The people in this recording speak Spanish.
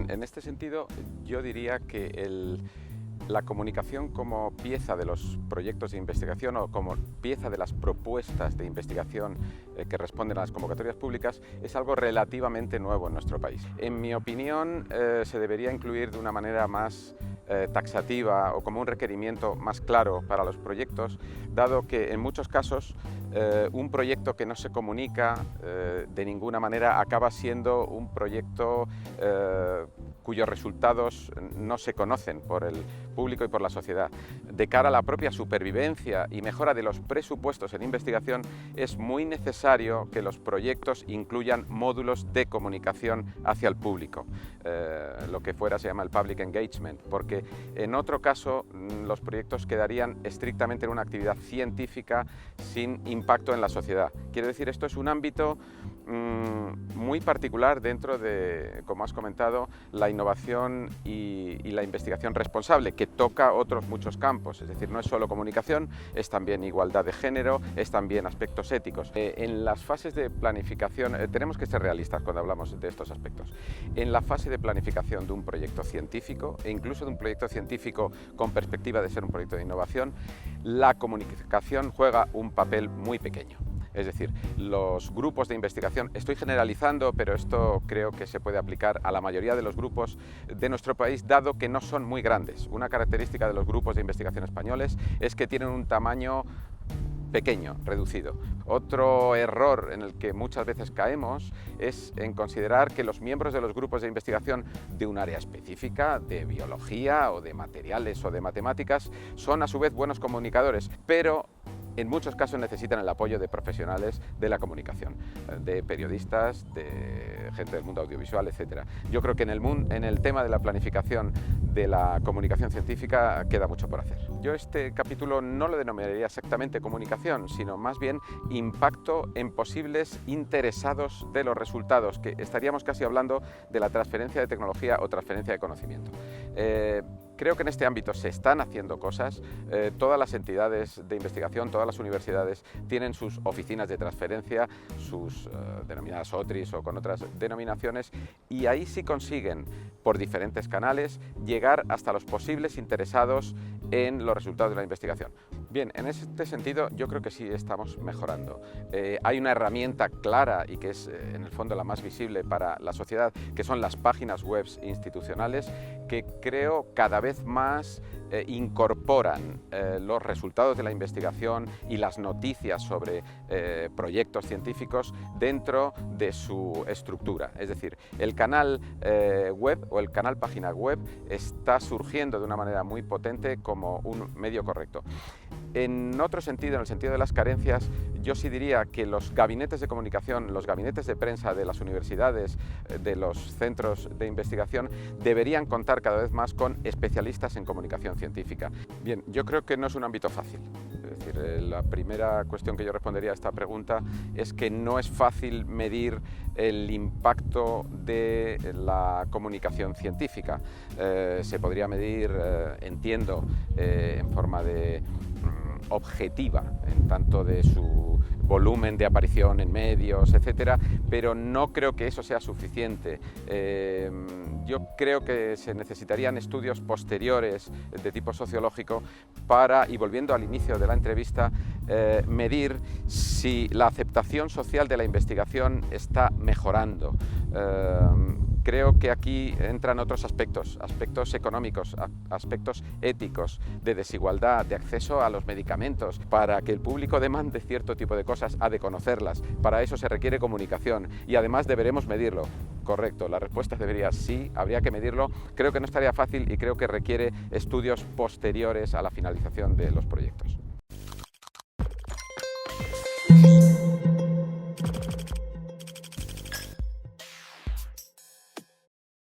Bien, en este sentido yo diría que la comunicación como pieza de los proyectos de investigación o como pieza de las propuestas de investigación que responden a las convocatorias públicas es algo relativamente nuevo en nuestro país. En mi opinión, se debería incluir de una manera más taxativa o como un requerimiento más claro para los proyectos, dado que en muchos casos un proyecto que no se comunica de ninguna manera acaba siendo un proyecto cuyos resultados no se conocen por el público y por la sociedad. De cara a la propia supervivencia y mejora de los presupuestos en investigación, es muy necesario que los proyectos incluyan módulos de comunicación hacia el público. Lo que fuera se llama el public engagement, porque en otro caso los proyectos quedarían estrictamente en una actividad científica sin impacto en la sociedad. Quiero decir, esto es un ámbito muy particular dentro de, como has comentado, la innovación y la investigación responsable, que toca otros muchos campos. Es decir, no es solo comunicación, es también igualdad de género, es también aspectos éticos. En las fases de planificación, tenemos que ser realistas cuando hablamos de estos aspectos. En la fase de planificación de un proyecto científico, e incluso de un proyecto científico con perspectiva de ser un proyecto de innovación, la comunicación juega un papel muy pequeño. Es decir, los grupos de investigación, estoy generalizando, pero esto creo que se puede aplicar a la mayoría de los grupos de nuestro país, dado que no son muy grandes. Una característica de los grupos de investigación españoles es que tienen un tamaño pequeño, reducido. Otro error en el que muchas veces caemos es en considerar que los miembros de los grupos de investigación de un área específica, de biología o de materiales o de matemáticas, son a su vez buenos comunicadores, pero en muchos casos necesitan el apoyo de profesionales de la comunicación, de periodistas, de gente del mundo audiovisual, etc. Yo creo que en el tema de la planificación de la comunicación científica queda mucho por hacer. Yo este capítulo no lo denominaría exactamente comunicación, sino más bien impacto en posibles interesados de los resultados, que estaríamos casi hablando de la transferencia de tecnología o transferencia de conocimiento. Creo que en este ámbito se están haciendo cosas, todas las entidades de investigación, todas las universidades tienen sus oficinas de transferencia, sus denominadas OTRIs o con otras denominaciones, y ahí sí consiguen, por diferentes canales, llegar hasta los posibles interesados en los resultados de la investigación. Bien, en este sentido yo creo que sí estamos mejorando. Hay una herramienta clara y que es en el fondo la más visible para la sociedad, que son las páginas web institucionales, que creo cada vez más incorporan los resultados de la investigación y las noticias sobre proyectos científicos dentro de su estructura. Es decir, el canal web o el canal página web está surgiendo de una manera muy potente como un medio correcto. En otro sentido, en el sentido de las carencias, yo sí diría que los gabinetes de comunicación, los gabinetes de prensa de las universidades, de los centros de investigación, deberían contar cada vez más con especialistas en comunicación científica. Bien, yo creo que no es un ámbito fácil. Es decir, la primera cuestión que yo respondería a esta pregunta es que no es fácil medir el impacto de la comunicación científica. Se podría medir, entiendo, en forma de objetiva, en tanto de su volumen de aparición en medios, etcétera, pero no creo que eso sea suficiente. Yo creo que se necesitarían estudios posteriores de tipo sociológico para, y volviendo al inicio de la entrevista, medir si la aceptación social de la investigación está mejorando. Creo que aquí entran otros aspectos, aspectos económicos, aspectos éticos, de desigualdad, de acceso a los medicamentos. Para que el público demande cierto tipo de cosas, ha de conocerlas. Para eso se requiere comunicación y además deberemos medirlo. Correcto, la respuesta debería sí, habría que medirlo. Creo que no estaría fácil y creo que requiere estudios posteriores a la finalización de los proyectos.